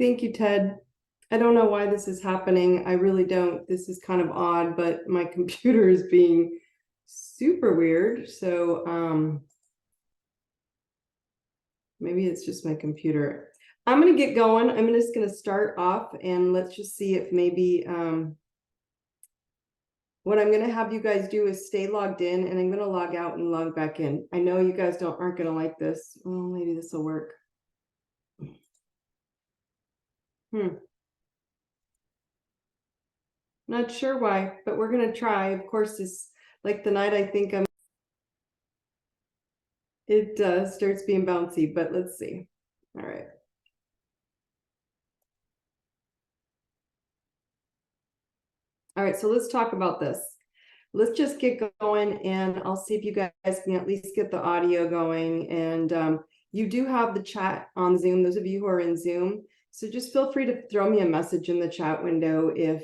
Thank you, Ted. I don't know why this is happening. I really don't. This is kind of odd, but my computer is being super weird. So maybe it's just my computer. I'm going to get going. I'm just going to start off and let's just see if maybe what I'm going to have you guys do is stay logged in, and I'm going to log out and log back in. I know you guys aren't going to like this. Well, maybe this will work. Not sure why, but we're going to try. Of course, this like the night I think it starts being bouncy, but let's see. All right. All right, so let's talk about this. Let's just get going, and I'll see if you guys can at least get the audio going. And you do have the chat on Zoom, those of you who are in Zoom. So just feel free to throw me a message in the chat window if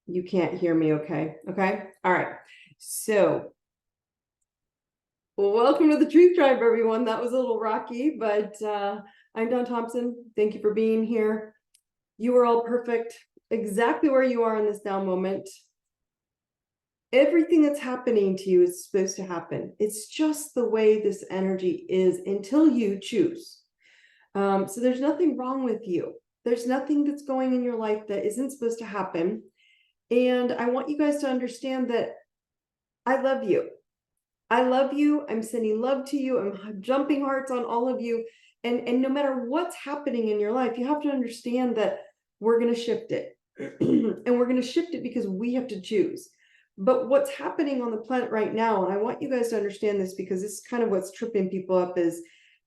you can't hear me, okay? Okay, all right. So welcome to the Truth Tribe, everyone. That was a little rocky, but I'm Dawn Thompson. Thank you for being here. You are all perfect, exactly where you are in this now moment. Everything that's happening to you is supposed to happen. It's just the way this energy is until you choose. So there's nothing wrong with you. There's nothing that's going in your life that isn't supposed to happen. And I want you guys to understand that I love you. I love you. I'm sending love to you. I'm jumping hearts on all of you. And no matter what's happening in your life, you have to understand that we're going to shift it. And we're going to shift it because we have to choose. But what's happening on the planet right now, and I want you guys to understand this because this is kind of what's tripping people up, is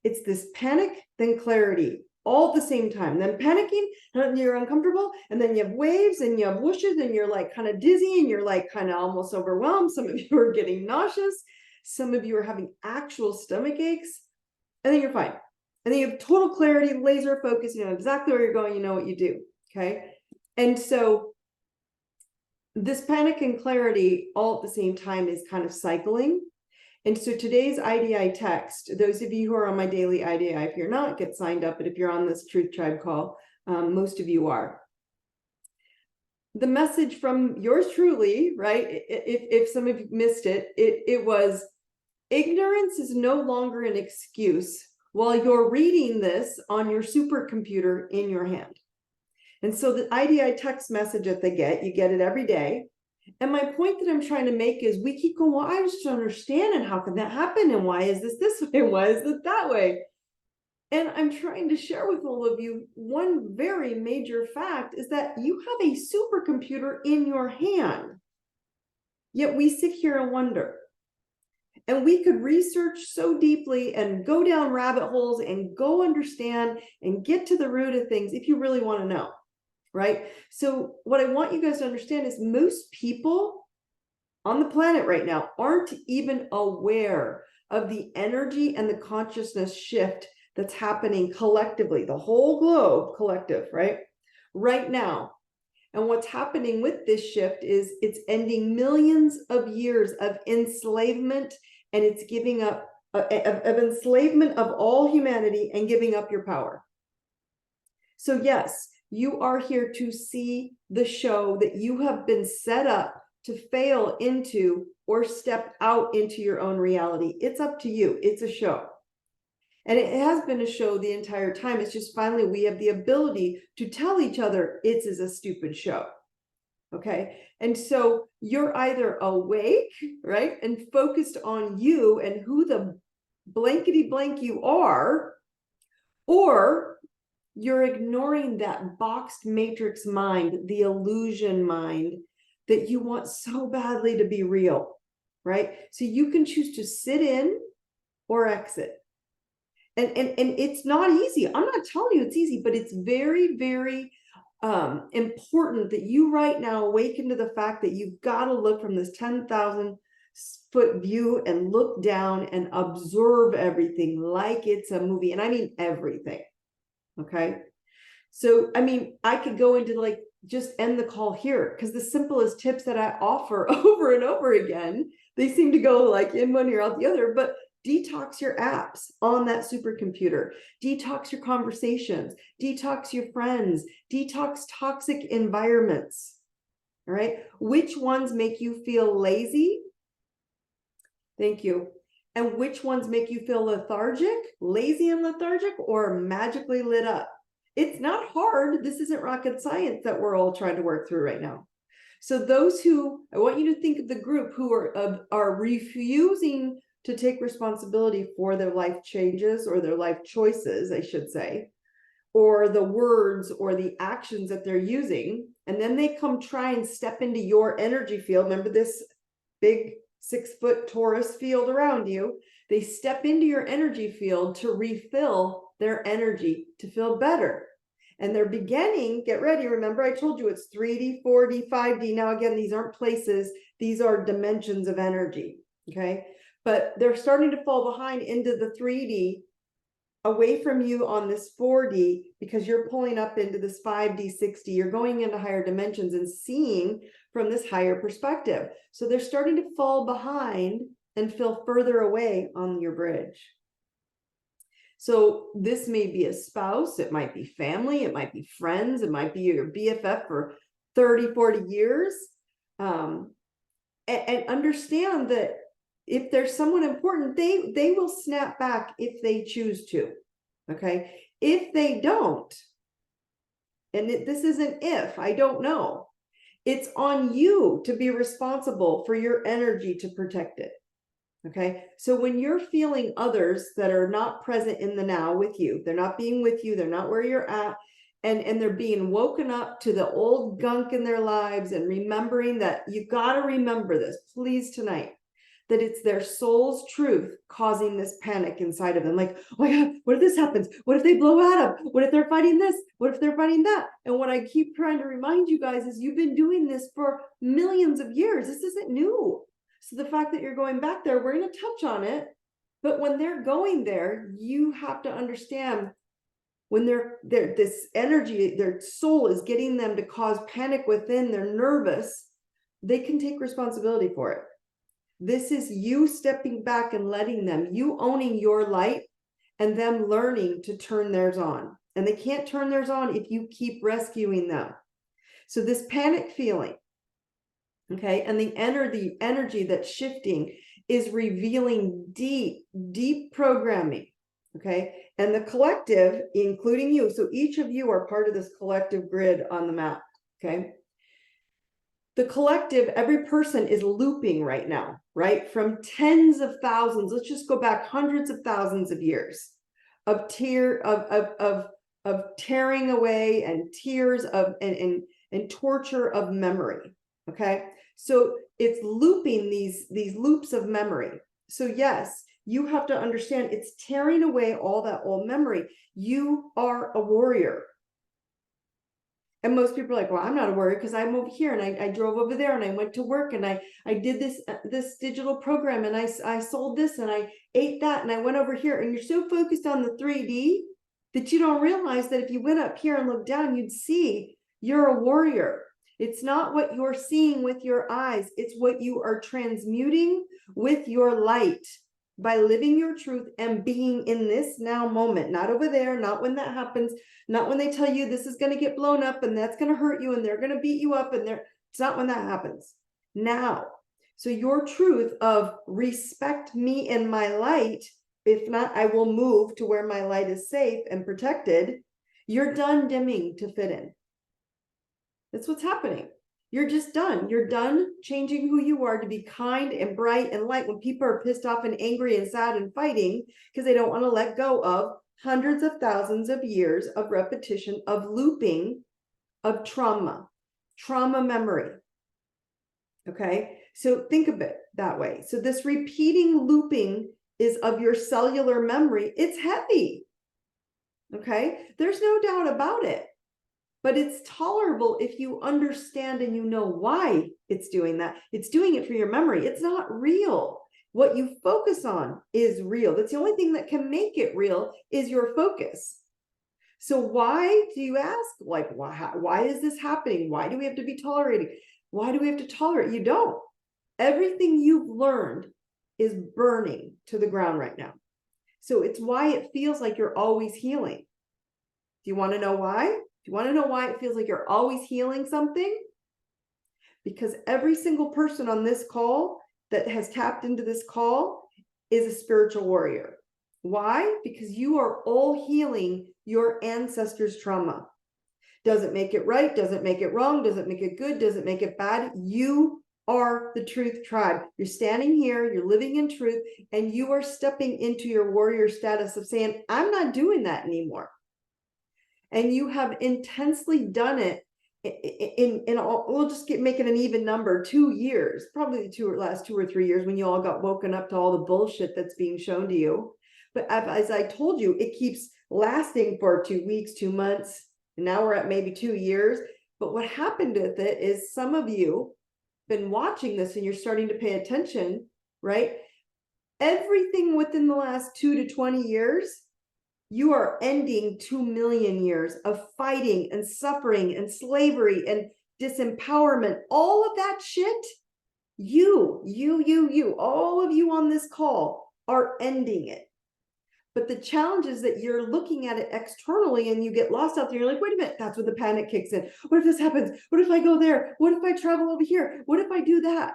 it's this panic, then clarity, all at the same time. Then panicking, and you're uncomfortable, and then you have waves, and you have whooshes, and you're like kind of dizzy, and you're like kind of almost overwhelmed. Some of you are getting nauseous. Some of you are having actual stomach aches, and then you're fine. And then you have total clarity, laser focus, you know exactly where you're going, you know what you do, okay? And so this panic and clarity all at the same time is kind of cycling. And so today's IDI text, those of you who are on my daily IDI, if you're not, get signed up. But if you're on this Truth Tribe call, most of you are. The message from yours truly, right? If some of you missed it, it was, ignorance is no longer an excuse while you're reading this on your supercomputer in your hand. And so the IDI text message that they get, you get it every day. And my point that I'm trying to make is we keep going, well, I just don't understand, and how can that happen? And why is this way? And why is it that way? And I'm trying to share with all of you one very major fact is that you have a supercomputer in your hand. Yet we sit here and wonder. And we could research so deeply and go down rabbit holes and go understand and get to the root of things if you really want to know. Right? So what I want you guys to understand is most people on the planet right now aren't even aware of the energy and the consciousness shift that's happening collectively, the whole globe collective, right now. And what's happening with this shift is it's ending millions of years of enslavement, and it's giving up of enslavement of all humanity and giving up your power. So yes, you are here to see the show that you have been set up to fail into or step out into your own reality. It's up to you. It's a show. And it has been a show the entire time. It's just finally we have the ability to tell each other it is a stupid show. Okay. And so you're either awake, right, and focused on you and who the blankety blank you are, or you're ignoring that boxed matrix mind, the illusion mind that you want so badly to be real, right? So you can choose to sit in or exit. And it's not easy. I'm not telling you it's easy, but it's very, very important that you right now awaken to the fact that you've got to look from this 10,000 foot view and look down and observe everything like it's a movie. And I mean everything. Okay. So, I mean, I could go into like, just end the call here because the simplest tips that I offer over and over again, they seem to go like in one ear out the other, but Detox your apps on that supercomputer. Detox your conversations. Detox your friends. Detox toxic environments. All right. Which ones make you feel lazy? Thank you. And which ones make you feel lethargic, lazy and lethargic, or magically lit up? It's not hard. This isn't rocket science that we're all trying to work through right now. So those who, I want you to think of the group who are refusing to take responsibility for their life changes or their life choices, I should say, or the words or the actions that they're using. And then they come try and step into your energy field. Remember this big 6-foot torus field around you. They step into your energy field to refill their energy to feel better. And they're beginning, get ready. Remember, I told you it's 3D, 4D, 5D. Now, again, these aren't places. These are dimensions of energy. Okay. But they're starting to fall behind into the 3D, away from you on this 4D, because you're pulling up into this 5D, 6D. You're going into higher dimensions and seeing from this higher perspective. So they're starting to fall behind and feel further away on your bridge. So this may be a spouse, it might be family, it might be friends, it might be your BFF for 30, 40 years. And understand that if there's someone important, they will snap back if they choose to. Okay. If they don't, and this isn't if, I don't know, it's on you to be responsible for your energy to protect it. Okay. So when you're feeling others that are not present in the now with you, they're not being with you, they're not where you're at, and they're being woken up to the old gunk in their lives, and remembering that you got to remember this, please, tonight, that it's their soul's truth causing this panic inside of them. Like, oh my God, what if this happens? What if they blow Adam? What if they're fighting this? What if they're fighting that? And what I keep trying to remind you guys is you've been doing this for millions of years. This isn't new. So the fact that you're going back there, we're going to touch on it. But when they're going there, you have to understand when they're this energy, their soul is getting them to cause panic within, they're nervous, they can take responsibility for it. This is you stepping back and letting them, you owning your light, and them learning to turn theirs on. And they can't turn theirs on if you keep rescuing them. So this panic feeling, okay, and the energy that's shifting is revealing deep programming, okay? And the collective, including you, so each of you are part of this collective grid on the map, okay? The collective, every person is looping right now, right? From tens of thousands, let's just go back hundreds of thousands of years of tearing away and tears of and torture of memory. Okay. So it's looping these loops of memory. So yes, you have to understand it's tearing away all that old memory. You are a warrior. And most people are like, well, I'm not a warrior because I'm over here and I drove over there and I went to work and I did this digital program and I sold this and I ate that and I went over here. And you're so focused on the 3D that you don't realize that if you went up here and looked down, you'd see you're a warrior. It's not what you're seeing with your eyes. It's what you are transmuting with your light by living your truth and being in this now moment, not over there, not when that happens, not when they tell you this is going to get blown up and that's going to hurt you and they're going to beat you up and it's not when that happens. Now. So your truth of respect me and my light, if not, I will move to where my light is safe and protected. You're done dimming to fit in. That's what's happening. You're just done. You're done changing who you are to be kind and bright and light when people are pissed off and angry and sad and fighting because they don't want to let go of hundreds of thousands of years of repetition, of looping, of trauma memory. Okay. So think of it that way. So this repeating looping is of your cellular memory. It's heavy. Okay. There's no doubt about it. But it's tolerable if you understand and you know why it's doing that. It's doing it for your memory. It's not real. What you focus on is real. That's the only thing that can make it real is your focus. So why do you ask, like, why is this happening? Why do we have to be tolerating? Why do we have to tolerate? You don't. Everything you've learned is burning to the ground right now. So it's why it feels like you're always healing. Do you want to know why? Do you want to know why it feels like you're always healing something? Because every single person on this call that has tapped into this call is a spiritual warrior. Why? Because you are all healing your ancestors' trauma. Doesn't make it right, doesn't make it wrong, doesn't make it good, doesn't make it bad. You are the truth tribe. You're standing here, you're living in truth, and you are stepping into your warrior status of saying, I'm not doing that anymore. And you have intensely done it in all, we'll just make it an even number, 2 years, probably the last 2 or 3 years, when you all got woken up to all the bullshit that's being shown to you. But as I told you, it keeps lasting for 2 weeks, 2 months, and now we're at maybe 2 years. But what happened with it is some of you been watching this and you're starting to pay attention, right? Everything within the last 2 to 20 years, you are ending 2 million years of fighting and suffering and slavery and disempowerment. All of that shit, you, all of you on this call are ending it. But the challenge is that you're looking at it externally and you get lost out there. You're like, wait a minute, that's where the panic kicks in. What if this happens? What if I go there? What if I travel over here? What if I do that?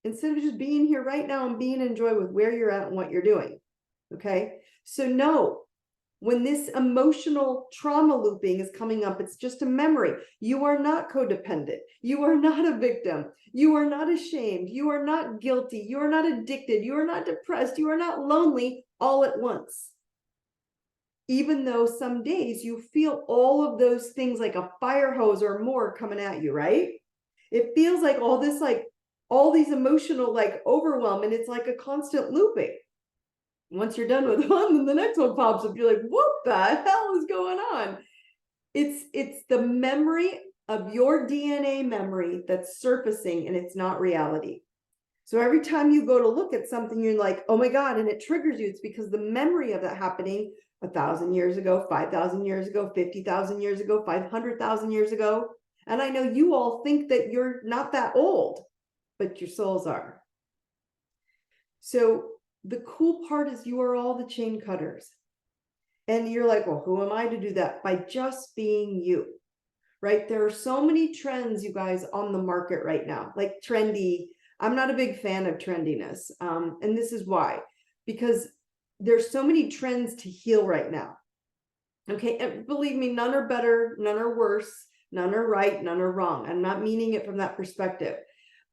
Instead of just being here right now and being in joy with where you're at and what you're doing. Okay. So no, when this emotional trauma looping is coming up, it's just a memory. You are not codependent. You are not a victim. You are not ashamed. You are not guilty. You are not addicted. You are not depressed. You are not lonely all at once. Even though some days you feel all of those things like a fire hose or more coming at you, right? It feels like all this, like all these emotional, like overwhelm, and it's like a constant looping. Once you're done with one, then the next one pops up. You're like, what the hell is going on? It's the memory of your DNA memory that's surfacing, and it's not reality. So every time you go to look at something, you're like, oh my God, and it triggers you. It's because the memory of that happening 1,000 years ago, 5,000 years ago, 50,000 years ago, 500,000 years ago. And I know you all think that you're not that old, but your souls are. So the cool part is you are all the chain cutters. And you're like, well, who am I to do that? By just being you, right? There are so many trends, you guys, on the market right now, like trendy. I'm not a big fan of trendiness. And this is why, because there's so many trends to heal right now. Okay. And believe me, none are better, none are worse, none are right, none are wrong. I'm not meaning it from that perspective,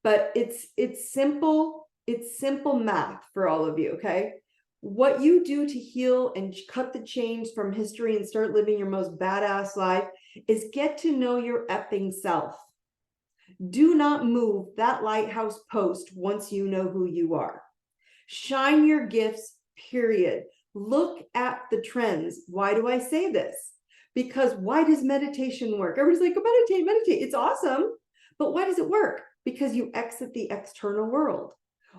but it's simple math for all of you. Okay. What you do to heal and cut the chains from history and start living your most badass life is get to know your effing self. Do not move that lighthouse post once you know who you are. Shine your gifts, period. Look at the trends. Why do I say this? Because why does meditation work? Everybody's like, oh, meditate. It's awesome. But why does it work? Because you exit the external world.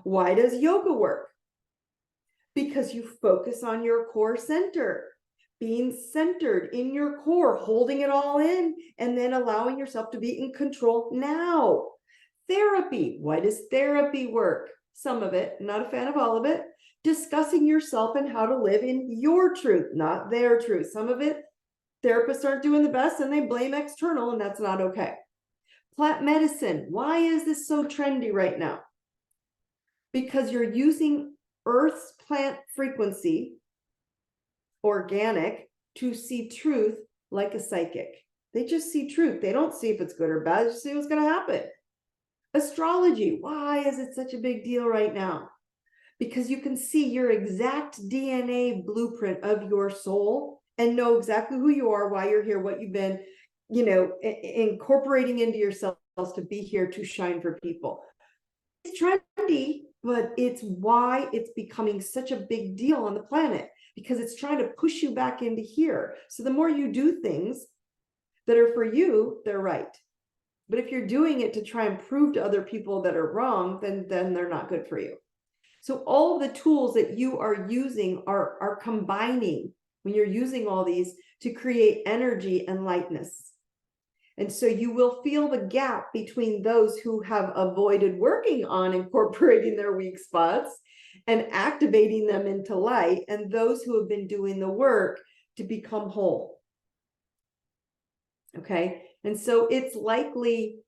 Why does yoga work? Because you focus on your core center. Being centered in your core, holding it all in, and then allowing yourself to be in control now. Therapy. Why does therapy work? Some of it, not a fan of all of it. Discussing yourself and how to live in your truth, not their truth. Some of it, therapists aren't doing the best and they blame external, and that's not okay. Plant medicine. Why is this so trendy right now? Because you're using Earth's plant frequency, organic, to see truth like a psychic. They just see truth. They don't see if it's good or bad. They just see what's going to happen. Astrology. Why is it such a big deal right now? Because you can see your exact DNA blueprint of your soul and know exactly who you are, why you're here, what you've been, incorporating into yourselves to be here to shine for people. It's trendy, but it's why it's becoming such a big deal on the planet, because it's trying to push you back into here. So the more you do things that are for you, they're right. But if you're doing it to try and prove to other people that are wrong, then they're not good for you. So all the tools that you are using are combining when you're using all these to create energy and lightness. And so you will feel the gap between those who have avoided working on incorporating their weak spots and activating them into light, and those who have been doing the work to become whole. Okay. And so it's likely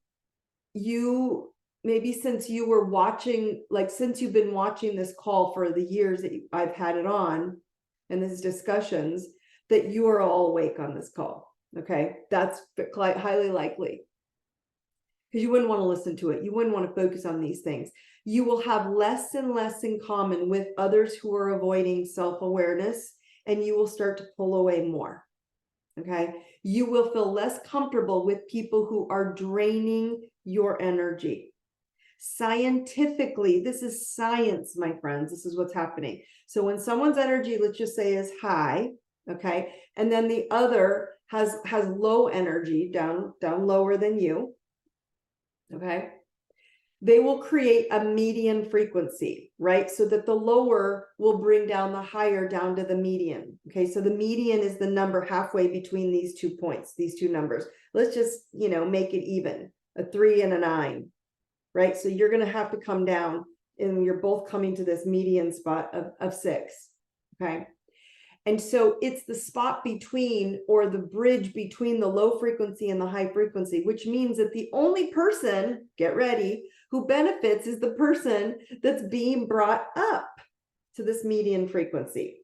you, maybe since you were watching, like since you've been watching this call for the years that I've had it on and these discussions, that you are all awake on this call. Okay. That's highly likely, because you wouldn't want to listen to it. You wouldn't want to focus on these things. You will have less and less in common with others who are avoiding self-awareness, and you will start to pull away more. Okay. You will feel less comfortable with people who are draining your energy. Scientifically, this is science, my friends. This is what's happening. So when someone's energy, let's just say, is high, okay, and then the other has low energy, down lower than you, okay, they will create a median frequency, right? So that the lower will bring down the higher down to the median. Okay, so the median is the number halfway between these 2 points, these two numbers. Let's just, make it even, a 3 and a 9, right? So you're going to have to come down, and you're both coming to this median spot of 6. Okay. And so it's the spot between, or the bridge between, the low frequency and the high frequency, which means that the only person, get ready, who benefits is the person that's being brought up to this median frequency.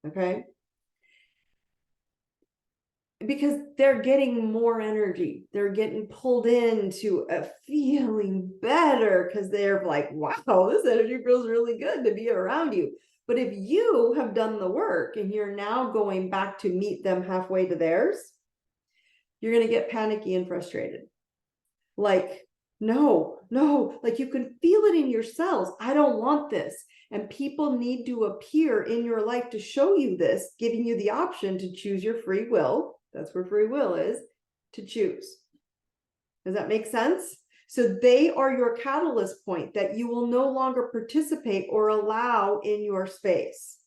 Okay. Because they're getting more energy. They're getting pulled into a feeling better because they're like, wow, this energy feels really good to be around you. But if you have done the work and you're now going back to meet them halfway to theirs, you're going to get panicky and frustrated. Like, no, like you can feel it in your cells. I don't want this. And people need to appear in your life to show you this, giving you the option to choose your free will. That's where free will is, to choose. Does that make sense? So they are your catalyst point that you will no longer participate or allow in your space,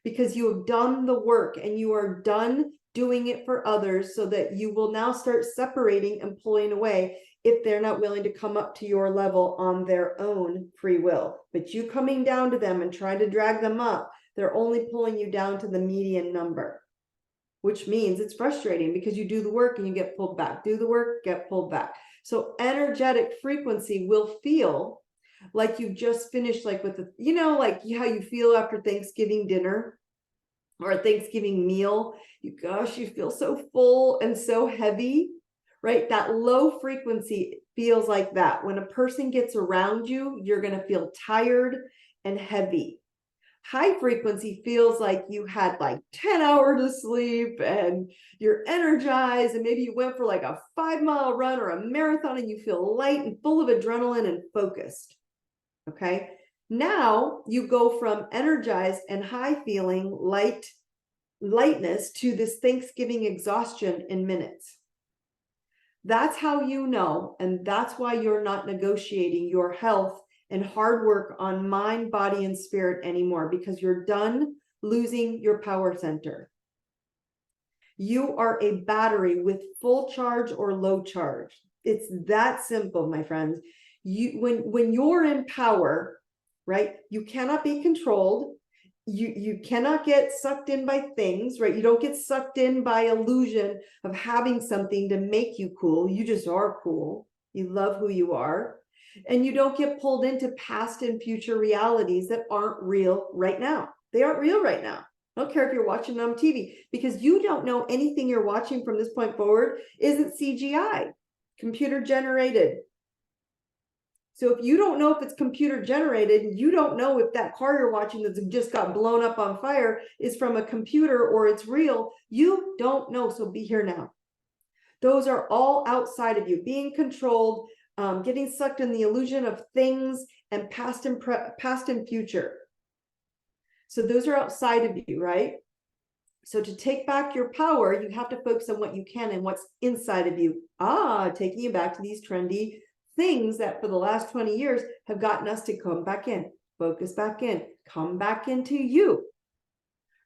because you have done the work and you are done doing it for others, so that you will now start separating and pulling away if they're not willing to come up to your level on their own free will. But you coming down to them and trying to drag them up, they're only pulling you down to the median number, which means it's frustrating because you do the work and you get pulled back, do the work, get pulled back. So energetic frequency will feel like you've just finished, like with the, like how you feel after Thanksgiving dinner or a Thanksgiving meal. You feel so full and so heavy, right? That low frequency feels like that. When a person gets around you, you're going to feel tired and heavy. High frequency feels like you had like 10 hours of sleep and you're energized, and maybe you went for like a 5-mile run or a marathon and you feel light and full of adrenaline and focused. Okay. Now you go from energized and high feeling lightness to this Thanksgiving exhaustion in minutes. That's how you know, and that's why you're not negotiating your health and hard work on mind, body, and spirit anymore, because you're done losing your power center. You are a battery with full charge or low charge. It's that simple, my friends. When you're in power, right, you cannot be controlled. You cannot get sucked in by things, right? You don't get sucked in by illusion of having something to make you cool. You just are cool. You love who you are. And you don't get pulled into past and future realities that aren't real right now. They aren't real right now. I don't care if you're watching it on TV, because you don't know anything you're watching from this point forward isn't CGI, computer generated. So if you don't know if it's computer generated, you don't know if that car you're watching that's just got blown up on fire is from a computer or it's real. You don't know. So be here now. Those are all outside of you, being controlled, getting sucked in the illusion of things and past and future. So those are outside of you, right? So to take back your power, you have to focus on what you can and what's inside of you. Taking you back to these trendy things that for the last 20 years have gotten us to come back in, focus back in, come back into you,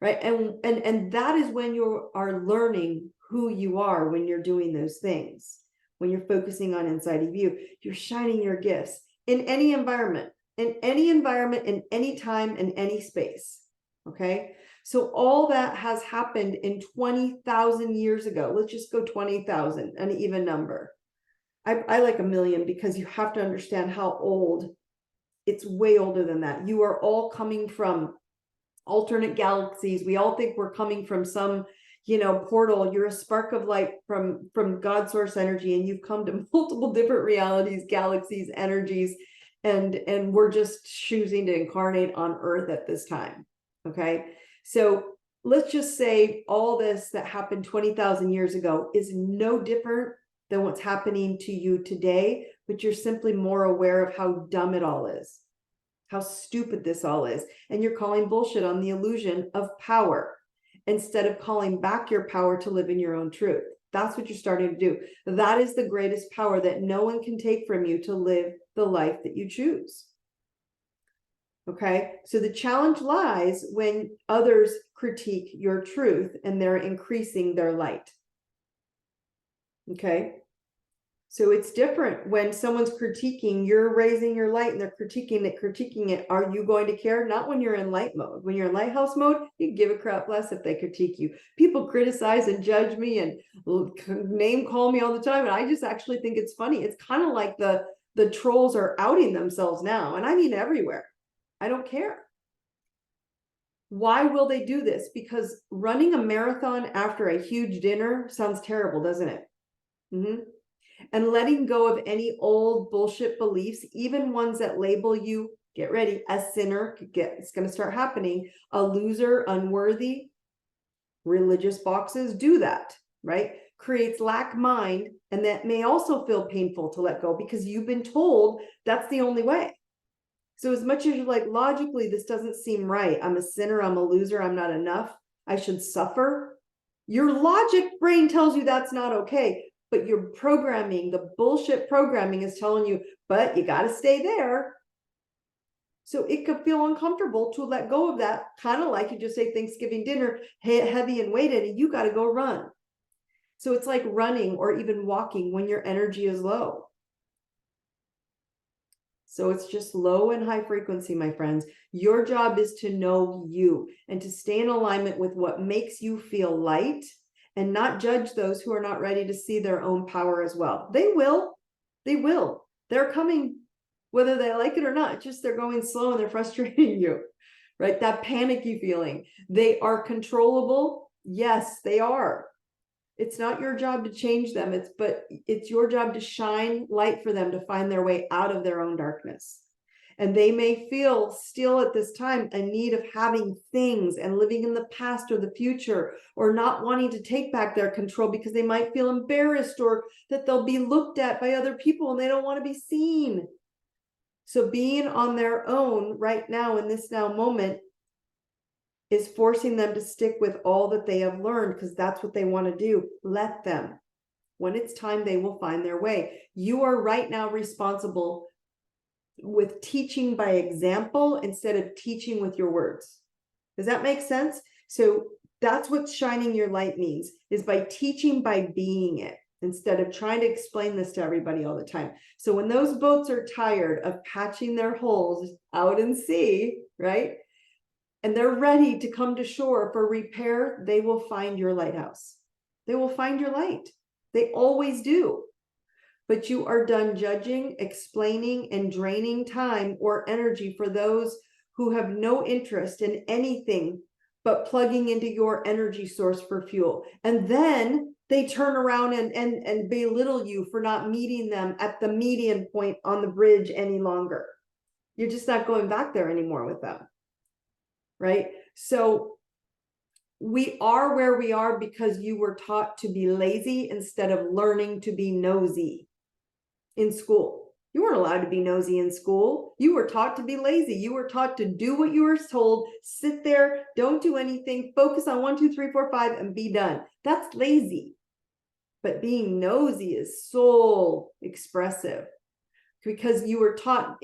right? And that is when you are learning who you are, when you're doing those things. when you're focusing on inside of you. You're shining your gifts in any environment, in any time, in any space. Okay. So all that has happened in 20,000 years ago. Let's just go 20,000, an even number. I like a million, because you have to understand how old. It's way older than that. You are all coming from alternate galaxies. We all think we're coming from some, portal. You're a spark of light from God source energy, and you've come to multiple different realities, galaxies, energies, and we're just choosing to incarnate on Earth at this time. Okay. So let's just say all this that happened 20,000 years ago is no different than what's happening to you today, but you're simply more aware of how dumb it all is, how stupid this all is. And you're calling bullshit on the illusion of power instead of calling back your power to live in your own truth. That's what you're starting to do. That is the greatest power that no one can take from you, to live the life that you choose. Okay, so the challenge lies when others critique your truth and they're increasing their light. Okay, so it's different when someone's critiquing, you're raising your light, and they're critiquing it. Are you going to care? Not when you're in light mode. When you're in lighthouse mode, you give a crap less if they critique you. People criticize and judge me and name call me all the time, and I just actually think it's funny. It's kind of like the trolls are outing themselves now, and I mean everywhere. I don't care. Why will they do this? Because running a marathon after a huge dinner sounds terrible, doesn't it? And letting go of any old bullshit beliefs, even ones that label you, get ready, a sinner, it's going to start happening, a loser, unworthy, religious boxes do that, right? Creates lack mind, and that may also feel painful to let go, because you've been told that's the only way. So as much as you're like, logically, this doesn't seem right. I'm a sinner, I'm a loser, I'm not enough, I should suffer. Your logic brain tells you that's not okay, but your programming, the bullshit programming, is telling you, but you got to stay there. So it could feel uncomfortable to let go of that, kind of like you just say Thanksgiving dinner, heavy and weighted, and you got to go run. So it's like running or even walking when your energy is low. So it's just low and high frequency, my friends. Your job is to know you and to stay in alignment with what makes you feel light, and not judge those who are not ready to see their own power as well. They will. They're coming, whether they like it or not. Just they're going slow and they're frustrating you, right? That panicky feeling. They are controllable. Yes, they are. It's not your job to change them. But it's your job to shine light for them to find their way out of their own darkness. And they may feel still at this time a need of having things and living in the past or the future, or not wanting to take back their control because they might feel embarrassed, or that they'll be looked at by other people and they don't want to be seen. So being on their own right now in this now moment is forcing them to stick with all that they have learned, because that's what they want to do. Let them. When it's time, they will find their way. You are right now responsible with teaching by example instead of teaching with your words. Does that make sense? So that's what shining your light means, is by teaching by being it, instead of trying to explain this to everybody all the time. So when those boats are tired of patching their holes out in sea, right, and they're ready to come to shore for repair, they will find your lighthouse. They will find your light. They always do. But you are done judging, explaining, and draining time or energy for those who have no interest in anything but plugging into your energy source for fuel. And then they turn around and belittle you for not meeting them at the median point on the bridge any longer. You're just not going back there anymore with them. Right? So we are where we are because you were taught to be lazy instead of learning to be nosy in school. You weren't allowed to be nosy in school. You were taught to be lazy. You were taught to do what you were told, sit there, don't do anything, focus on 1, 2, 3, 4, 5, and be done. That's lazy. But being nosy is so expressive, because you were taught,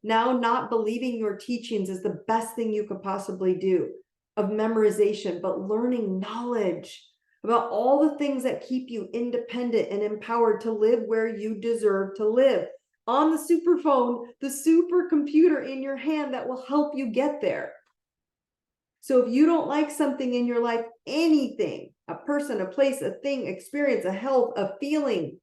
now not believing your teachings is the best thing you could possibly do, of memorization, but learning knowledge, about all the things that keep you independent and empowered to live where you deserve to live. On the superphone, the supercomputer in your hand that will help you get there. So if you don't like something in your life, anything, a person, a place, a thing, experience, a health, a feeling,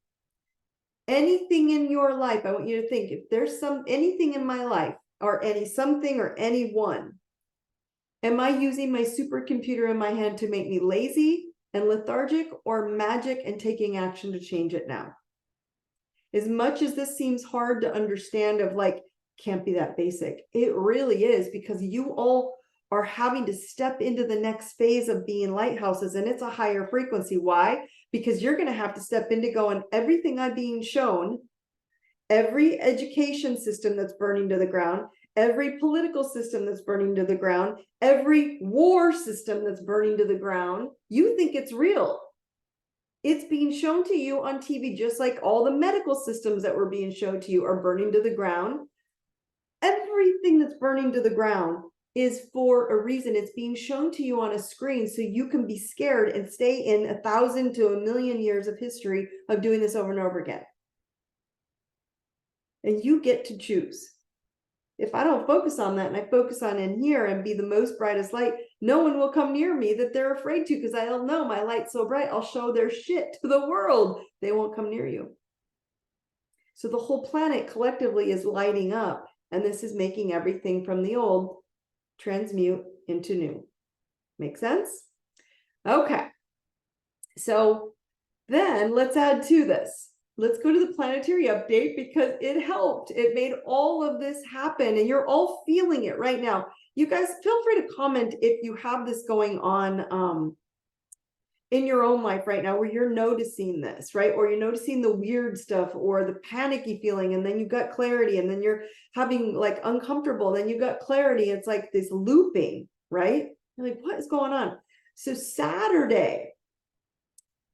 anything in your life, I want you to think, if there's anything in my life or something or anyone, am I using my supercomputer in my hand to make me lazy and lethargic, or magic and taking action to change it now? As much as this seems hard to understand, of like, can't be that basic, it really is, because you all are having to step into the next phase of being lighthouses, and it's a higher frequency. Why? Because you're going to have to step into going, everything I'm being shown, every education system that's burning to the ground, every political system that's burning to the ground, every war system that's burning to the ground, you think it's real. It's being shown to you on TV, just like all the medical systems that were being shown to you are burning to the ground. Everything that's burning to the ground is for a reason. It's being shown to you on a screen so you can be scared and stay in 1,000 to 1,000,000 years of history of doing this over and over again. And you get to choose. If I don't focus on that and I focus on in here and be the most brightest light, no one will come near me that they're afraid to, because I'll know my light's so bright, I'll show their shit to the world. They won't come near you. So the whole planet collectively is lighting up, and this is making everything from the old transmute into new. Make sense? Okay. So then let's add to this. Let's go to the planetary update, because it helped. It made all of this happen, and you're all feeling it right now. You guys feel free to comment if you have this going on in your own life right now, where you're noticing this, right? Or you're noticing the weird stuff or the panicky feeling, and then you got clarity, and then you're having like uncomfortable, then you got clarity. It's like this looping, right? You're like, what is going on? So Saturday,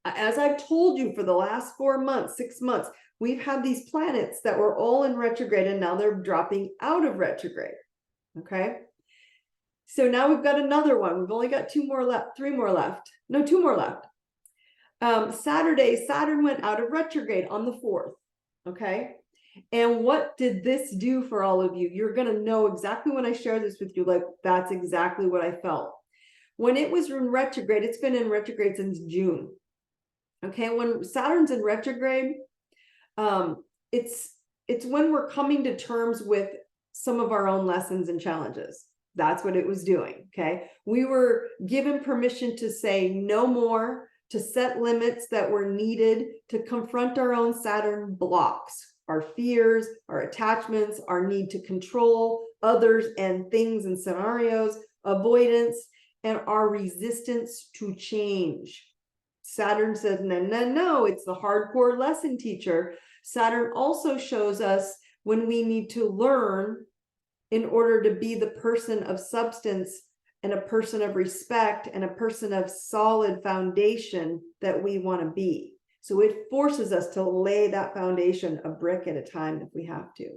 as I've told you for the last 4 months, 6 months, we've had these planets that were all in retrograde, and now they're dropping out of retrograde. Okay. So now we've got another one. We've only got 2 more left, 3 more left. No, 2 more left. Saturday, Saturn went out of retrograde on the 4th. Okay. And what did this do for all of you? You're going to know exactly when I share this with you, like, that's exactly what I felt. When it was in retrograde, it's been in retrograde since June. Okay, when Saturn's in retrograde, it's when we're coming to terms with some of our own lessons and challenges. That's what it was doing. Okay, we were given permission to say no more, to set limits that were needed, to confront our own Saturn blocks, our fears, our attachments, our need to control others and things and scenarios, avoidance, and our resistance to change. Saturn says, no, no, no, it's the hardcore lesson teacher. Saturn also shows us when we need to learn in order to be the person of substance and a person of respect and a person of solid foundation that we want to be. So it forces us to lay that foundation a brick at a time if we have to.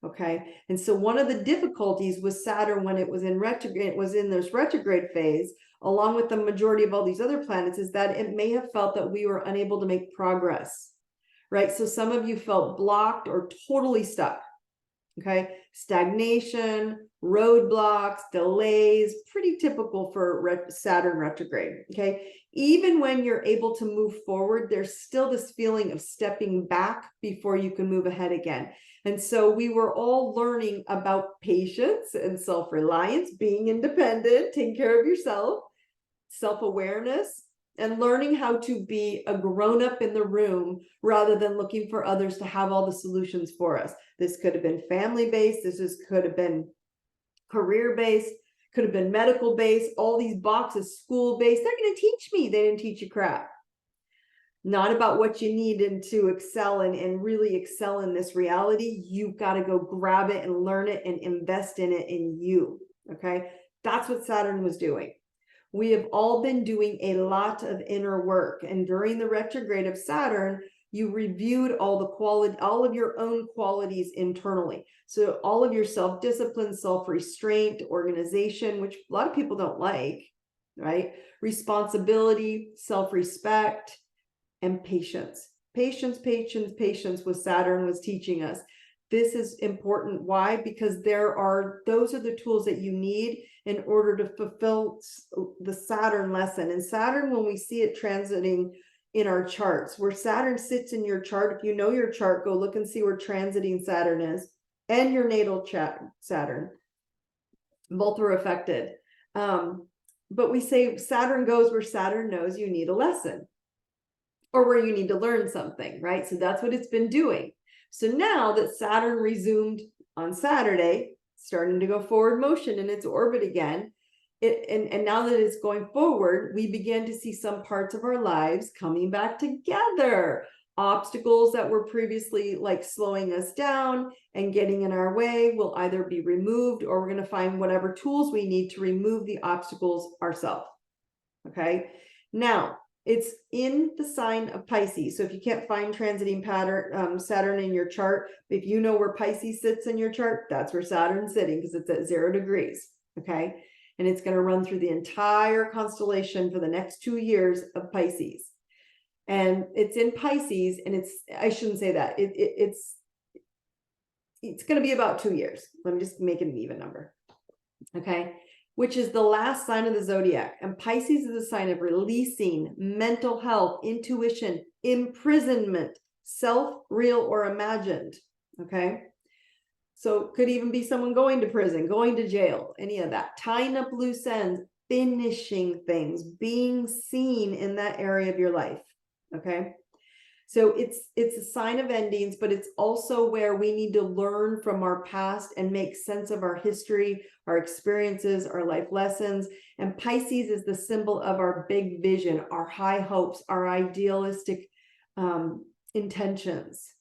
Okay. And so one of the difficulties with Saturn when it was in retrograde, it was in this retrograde phase, along with the majority of all these other planets, is that it may have felt that we were unable to make progress, right? So some of you felt blocked or totally stuck. Okay. Stagnation, roadblocks, delays, pretty typical for Saturn retrograde. Okay. Even when you're able to move forward, there's still this feeling of stepping back before you can move ahead again. And so we were all learning about patience and self-reliance, being independent, taking care of yourself, self-awareness, and learning how to be a grown-up in the room rather than looking for others to have all the solutions for us. This could have been family-based. Could have been career-based, could have been medical-based, all these boxes, school-based. They're going to teach me. They didn't teach you crap. Not about what you need and to excel and really excel in this reality. You've got to go grab it and learn it and invest in it in you. Okay. That's what Saturn was doing. We have all been doing a lot of inner work. And during the retrograde of Saturn, you reviewed all of your own qualities internally. So all of your self-discipline, self-restraint, organization, which a lot of people don't like. right? Responsibility, self-respect, and patience. Patience, patience, patience was Saturn was teaching us. This is important. Why? Because those are the tools that you need in order to fulfill the Saturn lesson. And Saturn, when we see it transiting in our charts, where Saturn sits in your chart, if you know your chart, go look and see where transiting Saturn is, and your natal Saturn. Both are affected. But we say Saturn goes where Saturn knows you need a lesson, or where you need to learn something, right? So that's what it's been doing. So now that Saturn resumed on Saturday, starting to go forward motion in its orbit again, and now that it's going forward, we begin to see some parts of our lives coming back together. Obstacles that were previously like slowing us down and getting in our way will either be removed, or we're going to find whatever tools we need to remove the obstacles ourselves. Okay. Now, it's in the sign of Pisces. So if you can't find transiting pattern Saturn in your chart, if you know where Pisces sits in your chart, that's where Saturn's sitting, because it's at 0 degrees. Okay. And it's going to run through the entire constellation for the next 2 years of Pisces. And it's in Pisces, and I shouldn't say that. It's going to be about 2 years. Let me just make it an even number. Okay. Which is the last sign of the zodiac. And Pisces is a sign of releasing mental health, intuition, imprisonment, self, real, or imagined. Okay. So could even be someone going to prison, going to jail, any of that, tying up loose ends, finishing things, being seen in that area of your life. Okay. So it's a sign of endings, but it's also where we need to learn from our past and make sense of our history, our experiences, our life lessons. And Pisces is the symbol of our big vision, our high hopes, our idealistic intentions.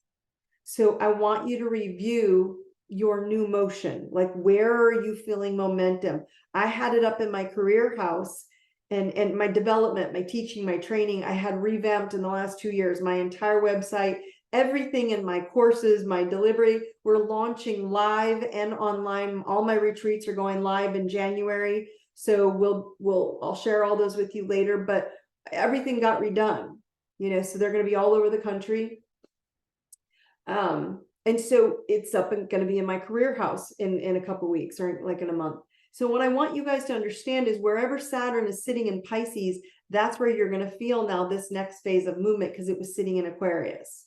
So I want you to review your new motion. Like, where are you feeling momentum? I had it up in my career house. And my development, my teaching, my training, I had revamped in the last 2 years, my entire website, everything in my courses, my delivery. We're launching live and online. All my retreats are going live in January. So I'll share all those with you later, but everything got redone, so they're going to be all over the country. And so it's up and going to be in my career house in a couple of weeks, or like in a month. So what I want you guys to understand is wherever Saturn is sitting in Pisces, that's where you're going to feel now this next phase of movement, because it was sitting in Aquarius.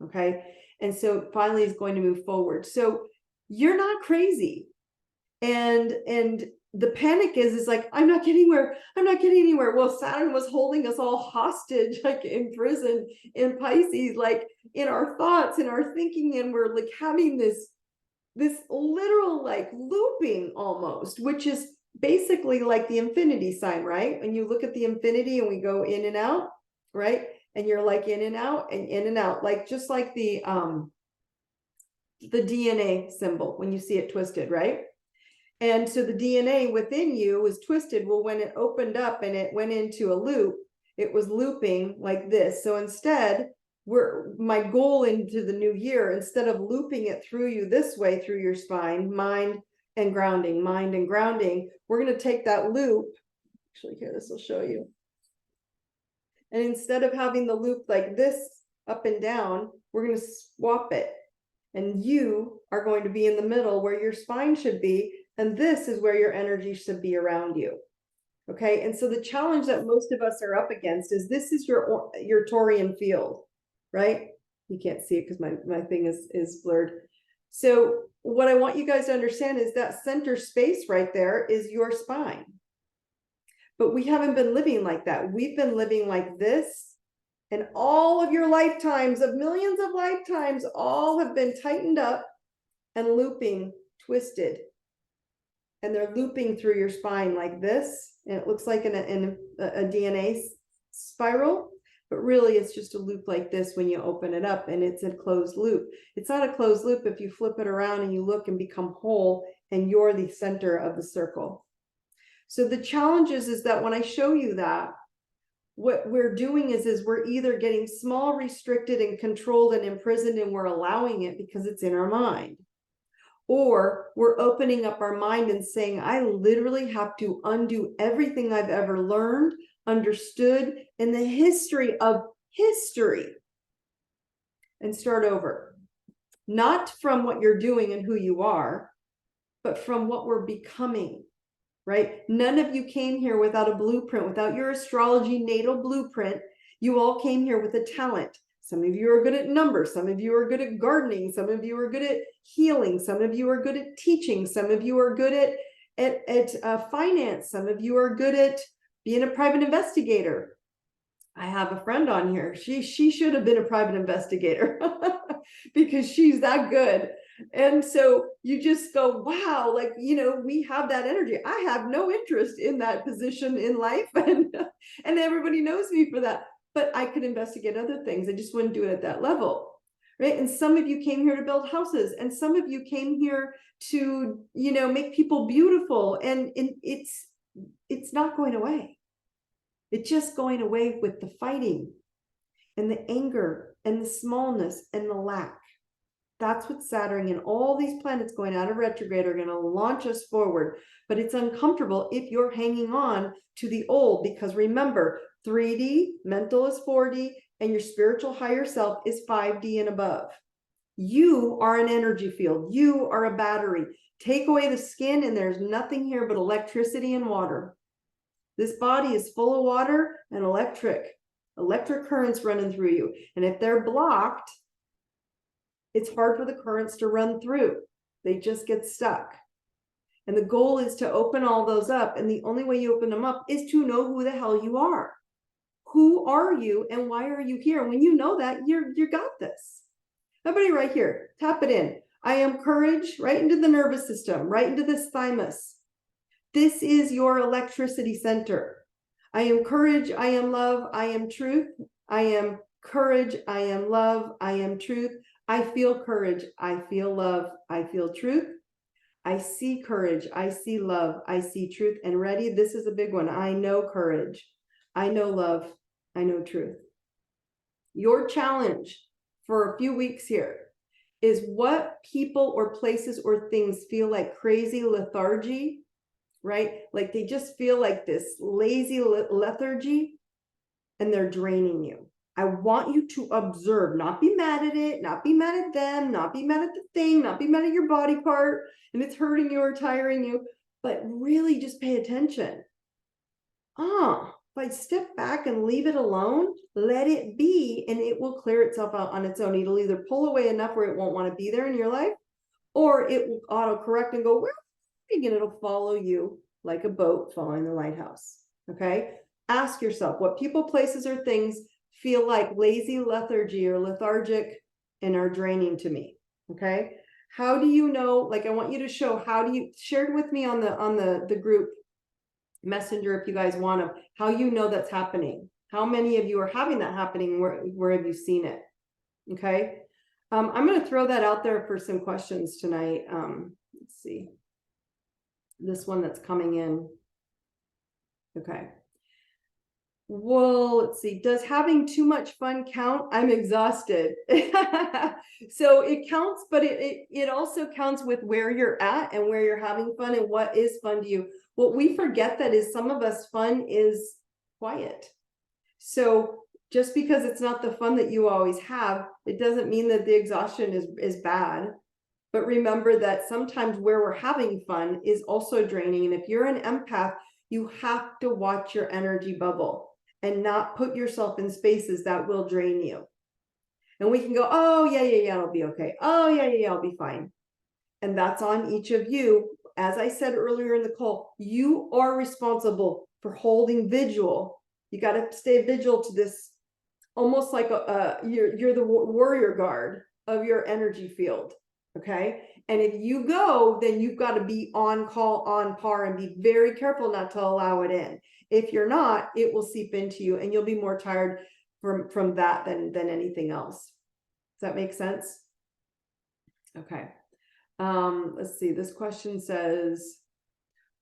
Okay. And so finally it's going to move forward. So you're not crazy. And the panic is like, I'm not getting anywhere. I'm not getting anywhere. Well, Saturn was holding us all hostage, like in prison in Pisces, like in our thoughts and our thinking. And we're like having this literal like looping almost, which is basically like the infinity sign, right? When you look at the infinity and we go in and out, right? And you're like in and out and in and out, like just like the DNA symbol when you see it twisted, right? And so the DNA within you was twisted. Well, when it opened up and it went into a loop, it was looping like this. So instead, my goal into the new year, instead of looping it through you this way, through your spine, mind and grounding, we're going to take that loop. Actually, here, this will show you. And instead of having the loop like this up and down, we're going to swap it. And you are going to be in the middle where your spine should be. And this is where your energy should be around you. Okay. And so the challenge that most of us are up against is this is your Taurian field. Right? You can't see it because my thing is blurred. So what I want you guys to understand is that center space right there is your spine. But we haven't been living like that. We've been living like this. And all of your lifetimes, of millions of lifetimes, all have been tightened up and looping, twisted. And they're looping through your spine like this. And it looks like in a DNA spiral. But really, it's just a loop like this when you open it up, and it's a closed loop. It's not a closed loop if you flip it around and you look and become whole, and you're the center of the circle. So the challenge is that when I show you that, what we're doing is we're either getting small, restricted, and controlled and imprisoned, and we're allowing it because it's in our mind. Or we're opening up our mind and saying, I literally have to undo everything I've ever learned, understood in the history of history and start over. Not from what you're doing and who you are, but from what we're becoming, right? None of you came here without a blueprint, without your astrology natal blueprint. You all came here with a talent. Some of you are good at numbers. Some of you are good at gardening. Some of you are good at healing. Some of you are good at teaching. Some of you are good at finance. Some of you are good at being a private investigator. I have a friend on here. She should have been a private investigator because she's that good. And so you just go, wow, like, we have that energy. I have no interest in that position in life. And everybody knows me for that. But I could investigate other things. I just wouldn't do it at that level, right? And some of you came here to build houses, and some of you came here to, make people beautiful. And it's not going away. It's just going away with the fighting and the anger and the smallness and the lack. That's what Saturn and all these planets going out of retrograde are going to launch us forward. But it's uncomfortable if you're hanging on to the old, because remember, 3D, mental is 4D, and your spiritual higher self is 5D and above. You are an energy field. You are a battery. Take away the skin and there's nothing here but electricity and water. This body is full of water and electric currents running through you. And if they're blocked, it's hard for the currents to run through. They just get stuck. And the goal is to open all those up. And the only way you open them up is to know who the hell you are. Who are you and why are you here? And when you know that, you got this. Everybody right here, tap it in. I am courage, right into the nervous system, right into this thymus. This is your electricity center. I am courage, I am love, I am truth. I am courage, I am love, I am truth. I feel courage, I feel love, I feel truth. I see courage, I see love, I see truth. And ready, this is a big one. I know courage, I know love, I know truth. Your challenge for a few weeks here is what people or places or things feel like crazy lethargy, right? Like they just feel like this lazy lethargy and they're draining you. I want you to observe, not be mad at it, not be mad at them, not be mad at the thing, not be mad at your body part and it's hurting you or tiring you, but really just pay attention. If I step back and leave it alone, let it be, and it will clear itself out on its own. It'll either pull away enough where it won't want to be there in your life, or it will auto-correct and go, where are you? And it'll follow you like a boat following the lighthouse. Okay? Ask yourself, what people, places, or things feel like lazy lethargy or lethargic and are draining to me? Okay? How do you know? Like, I want you to show, how do you, share it with me on the group messenger if you guys want to, how you know that's happening. How many of you are having that happening? Where have you seen it? Okay. I'm going to throw that out there for some questions tonight. Let's see. This one that's coming in. Okay. Well, let's see. Does having too much fun count? I'm exhausted. So it counts, but it also counts with where you're at and where you're having fun and what is fun to you. What we forget that is some of us fun is quiet. So just because it's not the fun that you always have, it doesn't mean that the exhaustion is bad. But remember that sometimes where we're having fun is also draining. And if you're an empath, you have to watch your energy bubble and not put yourself in spaces that will drain you. And we can go, oh, yeah, it'll be okay. Oh, yeah, I'll be fine. And that's on each of you. As I said earlier in the call, you are responsible for holding vigil. You got to stay vigilant to this, almost like you're the warrior guard of your energy field. Okay. And if you go, then you've got to be on call, on par, and be very careful not to allow it in. If you're not, it will seep into you and you'll be more tired from that than anything else. Does that make sense? Okay. Let's see. This question says,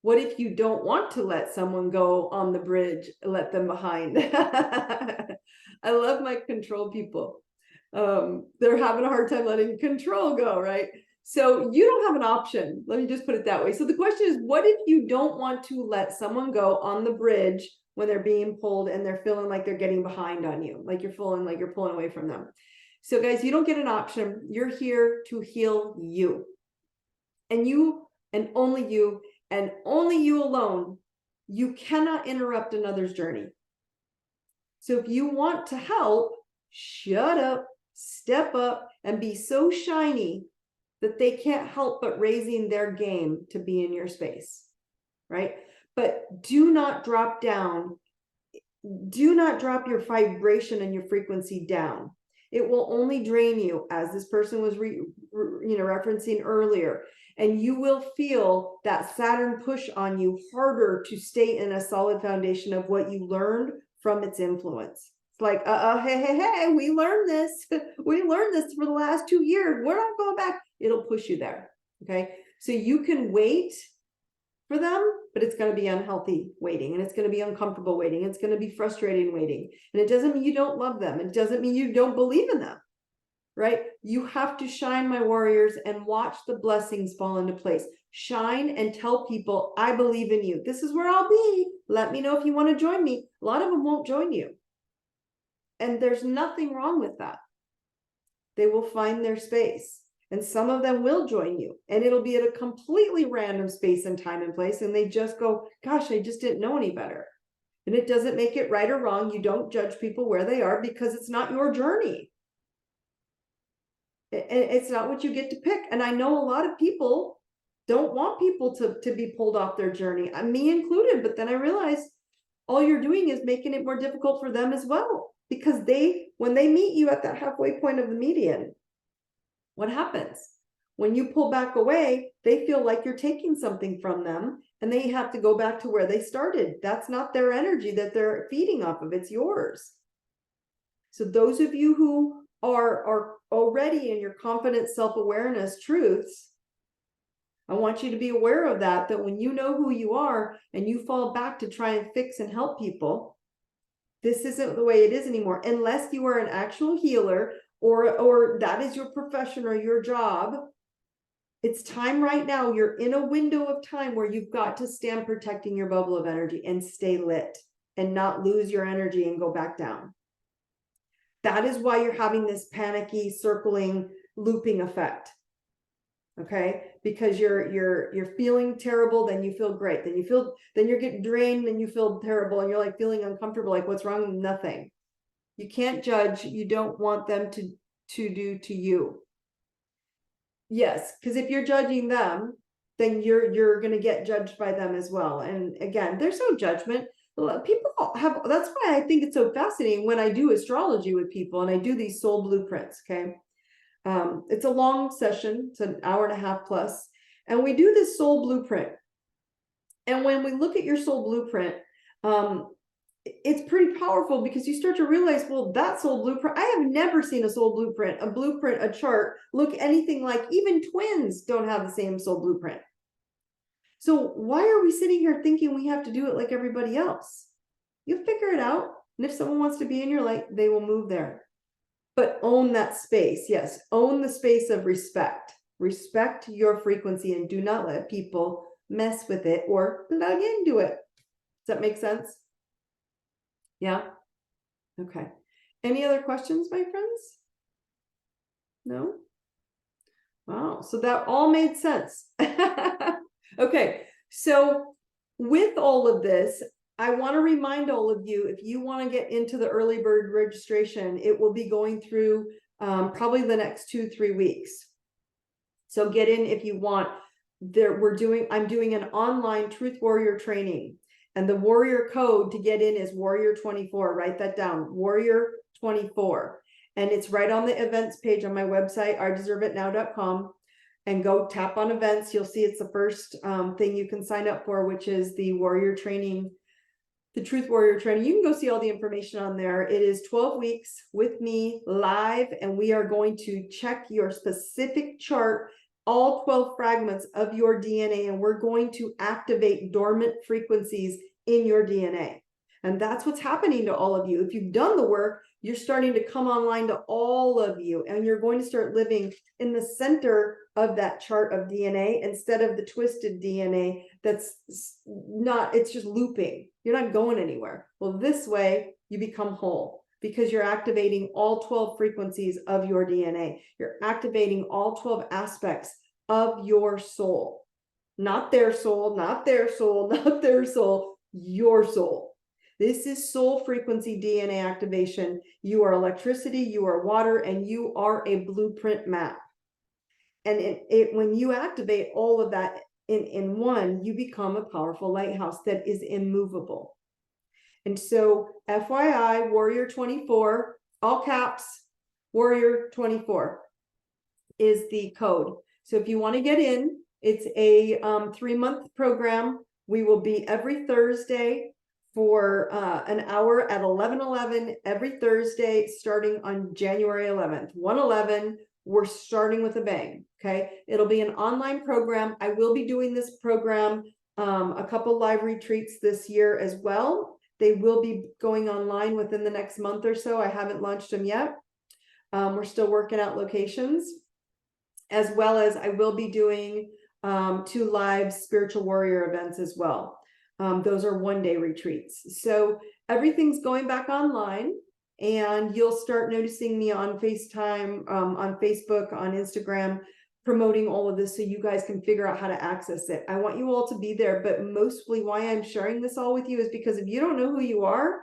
what if you don't want to let someone go on the bridge, let them behind? I love my control people. They're having a hard time letting control go, right? So you don't have an option. Let me just put it that way. So the question is, what if you don't want to let someone go on the bridge when they're being pulled and they're feeling like they're getting behind on you, like you're feeling like you're pulling away from them? So guys, you don't get an option. You're here to heal you. And you, and only you alone. You cannot interrupt another's journey. So if you want to help, shut up, step up, and be so shiny that they can't help but raising their game to be in your space, right? But do not drop down. Do not drop your vibration and your frequency down. It will only drain you, as this person was referencing earlier. And you will feel that Saturn push on you harder to stay in a solid foundation of what you learned from its influence. It's like, hey, we learned this. We learned this for the last 2 years. We're not going back. It'll push you there. Okay. So you can wait for them, but it's going to be unhealthy waiting, and it's going to be uncomfortable waiting. It's going to be frustrating waiting. And it doesn't mean you don't love them. It doesn't mean you don't believe in them, right? You have to shine, my warriors, and watch the blessings fall into place. Shine and tell people, I believe in you. This is where I'll be. Let me know if you want to join me. A lot of them won't join you. And there's nothing wrong with that. They will find their space. And some of them will join you. And it'll be at a completely random space and time and place. And they just go, gosh, I just didn't know any better. And it doesn't make it right or wrong. You don't judge people where they are, because it's not your journey. It's not what you get to pick. And I know a lot of people don't want people to be pulled off their journey, me included. But then I realized all you're doing is making it more difficult for them as well. Because when they meet you at that halfway point of the median, what happens? When you pull back away, they feel like you're taking something from them, and they have to go back to where they started. That's not their energy that they're feeding off of. It's yours. So those of you who are already in your confident self-awareness truths, I want you to be aware of that when you know who you are and you fall back to try and fix and help people, this isn't the way it is anymore, unless you are an actual healer or that is your profession or your job. It's time right now. You're in a window of time where you've got to stand protecting your bubble of energy and stay lit and not lose your energy and go back down. That is why you're having this panicky, circling, looping effect. Okay, because you're feeling terrible, then you feel great, then you're getting drained, then you feel terrible, and you're like feeling uncomfortable, like what's wrong? Nothing. You can't judge. You don't want them to do to you. Yes, because if you're judging them, then you're going to get judged by them as well. And again, there's no judgment. People have, that's why I think it's so fascinating when I do astrology with people and I do these soul blueprints. Okay. It's a long session. It's an hour and a half plus, and we do this soul blueprint. And when we look at your soul blueprint, it's pretty powerful, because you start to realize, well, that soul blueprint, I have never seen a soul blueprint, a chart look anything like, even twins don't have the same soul blueprint. So why are we sitting here thinking we have to do it like everybody else? You'll figure it out. And if someone wants to be in your light, they will move there. But own that space. Yes, own the space of respect. Respect your frequency and do not let people mess with it or plug into it. Does that make sense? Yeah? Okay. Any other questions, my friends? No? Wow. So that all made sense. Okay. So with all of this, I want to remind all of you, if you want to get into the early bird registration, it will be going through probably the next 2-3 weeks. So get in if you want. I'm doing an online Truth Warrior training, and the warrior code to get in is Warrior 24. Write that down, Warrior 24. And it's right on the events page on my website, IDeserveItNow.com. And go tap on events. You'll see it's the first thing you can sign up for, which is the warrior training, the Truth Warrior training. You can go see all the information on there. It is 12 weeks with me live, and we are going to check your specific chart, all 12 fragments of your DNA, and we're going to activate dormant frequencies in your DNA. And that's what's happening to all of you. If you've done the work, you're starting to come online to all of you, and you're going to start living in the center of that chart of DNA instead of the twisted DNA that's not, it's just looping. You're not going anywhere. Well, this way you become whole because you're activating all 12 frequencies of your DNA. You're activating all 12 aspects of your soul, not their soul, not their soul, not their soul, your soul. This is soul frequency DNA activation. You are electricity, you are water, and you are a blueprint map. And when you activate all of that in one, you become a powerful lighthouse that is immovable. And so FYI, Warrior 24, all caps, Warrior 24 is the code. So if you want to get in, it's a 3-month program. We will be every Thursday for an hour at 11:11 every Thursday, starting on January 11th. 1/11, we're starting with a bang, okay? It'll be an online program. I will be doing this program, a couple live retreats this year as well. They will be going online within the next month or so. I haven't launched them yet. We're still working out locations, as well as I will be doing 2 live spiritual warrior events as well. Those are 1-day retreats. So everything's going back online, and you'll start noticing me on FaceTime, on Facebook, on Instagram, promoting all of this so you guys can figure out how to access it. I want you all to be there, but mostly why I'm sharing this all with you is because if you don't know who you are,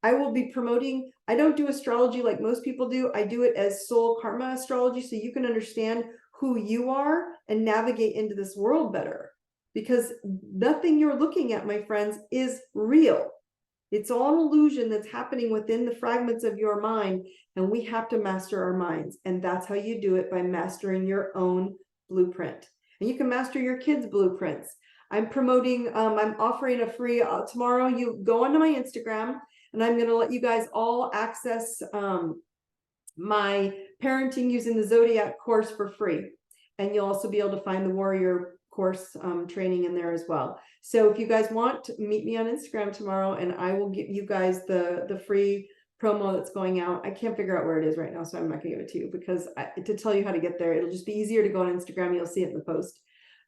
I will be promoting. I don't do astrology like most people do. I do it as soul karma astrology so you can understand who you are and navigate into this world better. Because nothing you're looking at, my friends, is real. It's all an illusion that's happening within the fragments of your mind, and we have to master our minds. And that's how you do it, by mastering your own blueprint. And you can master your kids' blueprints. I'm promoting, I'm offering a free, tomorrow you go onto my Instagram, and I'm going to let you guys all access my parenting using the Zodiac course for free. And you'll also be able to find the warrior course training in there as well. So if you guys want, meet me on Instagram tomorrow, and I will give you guys the free promo that's going out. I can't figure out where it is right now, so I'm not gonna give it to you, because to tell you how to get there, it'll just be easier to go on Instagram. You'll see it in the post.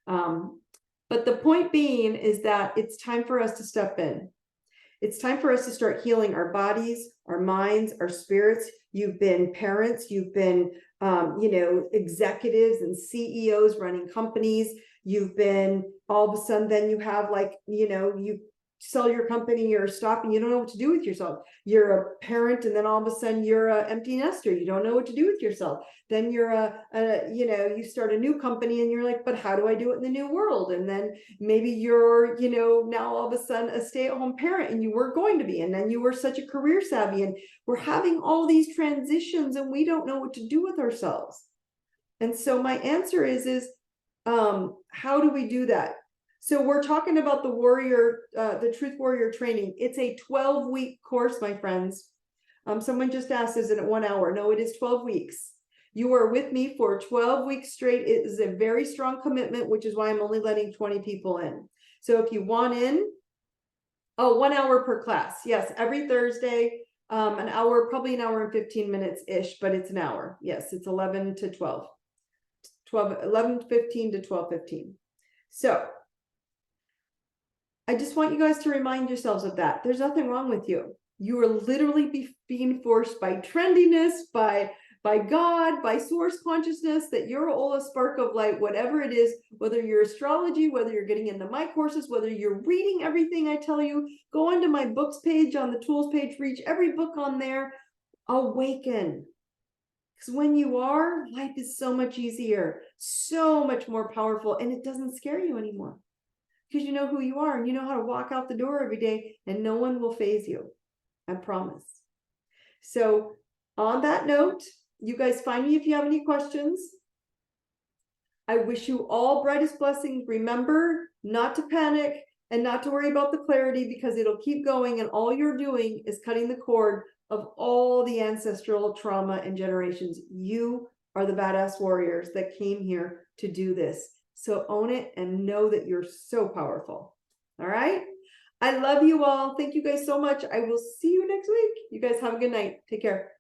But the point being is that it's time for us to step in. It's time for us to start healing our bodies, our minds, our spirits. You've been parents, you've been, executives and CEOs running companies. You've been, all of a sudden, then you have you sell your company or stop and you don't know what to do with yourself. You're a parent, and then all of a sudden you're an empty nester. You don't know what to do with yourself. Then you're you start a new company and you're like, but how do I do it in the new world? And then maybe you're, now all of a sudden a stay-at-home parent, and you weren't going to be, and then you were such a career savvy, and we're having all these transitions and we don't know what to do with ourselves. And so my answer is how do we do that? So we're talking about the warrior, the Truth Warrior training. It's a 12-week course, my friends. Someone just asked, is it at 1 hour? No, it is 12 weeks. You are with me for 12 weeks straight. It is a very strong commitment, which is why I'm only letting 20 people in. So if you want in, 1 hour per class. Yes, every Thursday, an hour, probably an hour and 15 minutes-ish, but it's an hour. Yes, it's 11 to 12. 11:15 to 12:15. So I just want you guys to remind yourselves of that. There's nothing wrong with you. You are literally being forced by trendiness, by God, by source consciousness, that you're all a spark of light, whatever it is, whether you're astrology, whether you're getting into my courses, whether you're reading everything I tell you, go onto my books page on the tools page, reach every book on there, awaken. Because when you are, life is so much easier, so much more powerful, and it doesn't scare you anymore. Because you know who you are, and you know how to walk out the door every day, and no one will faze you. I promise. So on that note, you guys find me if you have any questions. I wish you all brightest blessings. Remember not to panic and not to worry about the clarity, because it'll keep going, and all you're doing is cutting the cord of all the ancestral trauma and generations. You are the badass warriors that came here to do this. So own it and know that you're so powerful. All right. I love you all. Thank you guys so much. I will see you next week. You guys have a good night. Take care.